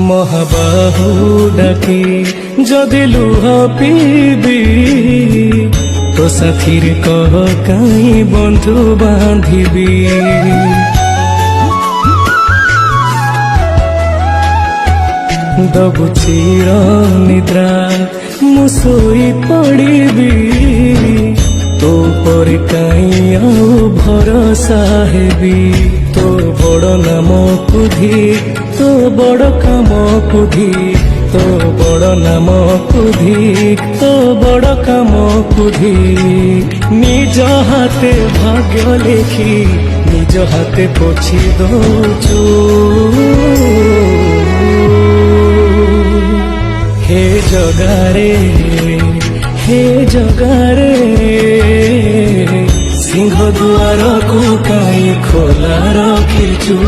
মহাবাহু ডাকি যদি লুহ পিবি তো সাথীর কহ কাই বন্ধু বাঁধিবি দবু চির নিদ্রা মু শোই পড়িবি তো পরে কাই আউ ভরসা হেবি তো বড় নাম কুধি তো বড় কাম কুধি তো বড় নাম কুধি তো বড় কাম কুধি নিজ হাতে ভাগ্য লেখি নিজ হাতে পୋଛି দଉଛୁ হে জଗାরে সিংহ দুয়ারକୁ କାଇଁ ଖୋଲା ରଖିଛୁ